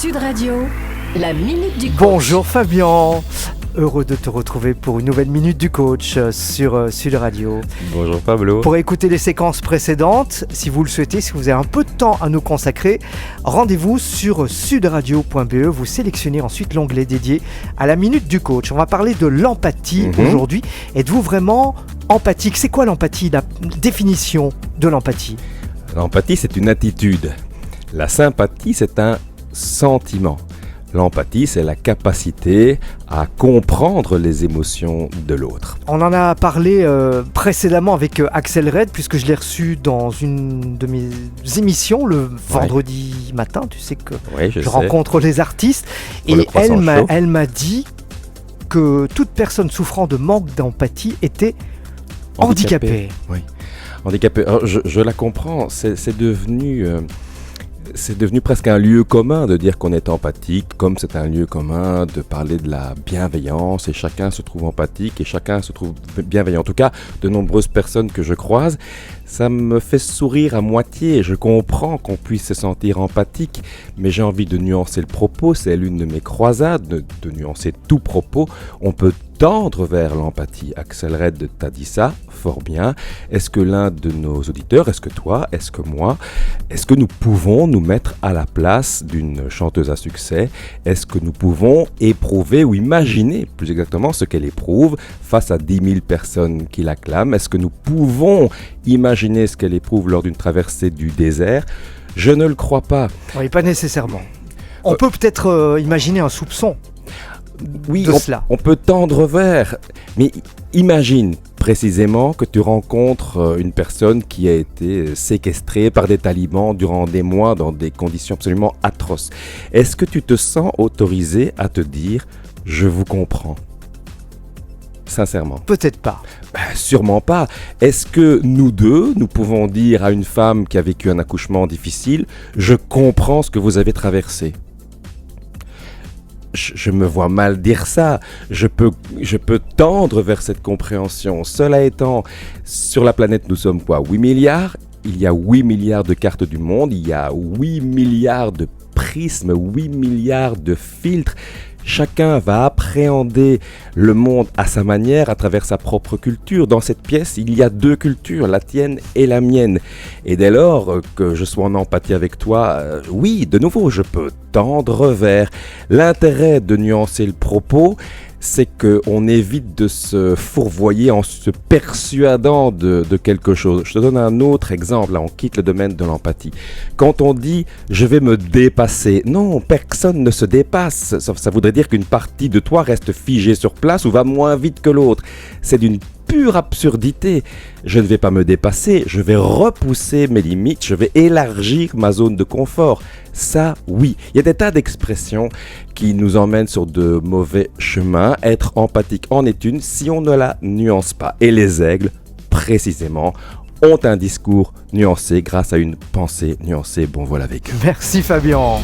Sud Radio, la Minute du Coach. Bonjour Fabien, heureux de te retrouver pour une nouvelle Minute du Coach sur Sud Radio. Bonjour Pablo. Pour écouter les séquences précédentes, si vous le souhaitez, si vous avez un peu de temps à nous consacrer, rendez-vous sur sudradio.be, vous sélectionnez ensuite l'onglet dédié à la Minute du Coach. On va parler de l'empathie aujourd'hui. Êtes-vous vraiment empathique? C'est quoi l'empathie, la définition de l'empathie? L'empathie, c'est une attitude. La sympathie, c'est un sentiment. L'empathie, c'est la capacité à comprendre les émotions de l'autre. On en a parlé précédemment avec Axel Red, puisque je l'ai reçu dans une de mes émissions le vendredi matin. Tu sais que je rencontre les artistes. Pour et elle m'a dit que toute personne souffrant de manque d'empathie était handicapée. Oui, handicapée. Alors, je la comprends. C'est devenu presque un lieu commun de dire qu'on est empathique, comme c'est un lieu commun de parler de la bienveillance et chacun se trouve empathique et chacun se trouve bienveillant. En tout cas, de nombreuses personnes que je croise, ça me fait sourire à moitié. Je comprends qu'on puisse se sentir empathique, mais j'ai envie de nuancer le propos. C'est l'une de mes croisades, de nuancer tout propos. On peut tendre vers l'empathie. Axel Red t'a dit ça, fort bien. Est-ce que l'un de nos auditeurs, est-ce que toi, est-ce que moi, est-ce que nous pouvons nous mettre à la place d'une chanteuse à succès? Est-ce que nous pouvons éprouver ou imaginer plus exactement ce qu'elle éprouve face à 10 000 personnes qui l'acclament? Est-ce que nous pouvons imaginer ce qu'elle éprouve lors d'une traversée du désert? Je ne le crois pas. Oui, pas nécessairement. On peut peut-être imaginer un soupçon. Oui, on peut tendre vers, mais imagine précisément que tu rencontres une personne qui a été séquestrée par des talibans durant des mois dans des conditions absolument atroces. Est-ce que tu te sens autorisé à te dire « je vous comprends » ? Sincèrement. Peut-être pas. Sûrement pas. Est-ce que nous deux, nous pouvons dire à une femme qui a vécu un accouchement difficile « je comprends ce que vous avez traversé » ? Je me vois mal dire ça. Je peux tendre vers cette compréhension. Cela étant, sur la planète, nous sommes quoi ? 8 milliards ? Il y a 8 milliards de cartes du monde. Il y a 8 milliards de prismes, 8 milliards de filtres. Chacun va appréhender le monde à sa manière, à travers sa propre culture. Dans cette pièce, il y a deux cultures, la tienne et la mienne. Et dès lors que je sois en empathie avec toi, oui, de nouveau, je peux tendre vers. L'intérêt de nuancer le propos, c'est qu'on évite de se fourvoyer en se persuadant de quelque chose. Je te donne un autre exemple, là on quitte le domaine de l'empathie. Quand on dit « je vais me dépasser », non, personne ne se dépasse. Ça voudrait dire qu'une partie de toi reste figée sur place ou va moins vite que l'autre. C'est d'une pure absurdité. Je ne vais pas me dépasser, je vais repousser mes limites, je vais élargir ma zone de confort. Ça, oui. Il y a des tas d'expressions qui nous emmènent sur de mauvais chemins. Être empathique en est une si on ne la nuance pas. Et les aigles, précisément, ont un discours nuancé grâce à une pensée nuancée. Bon, voilà avec eux. Merci Fabien.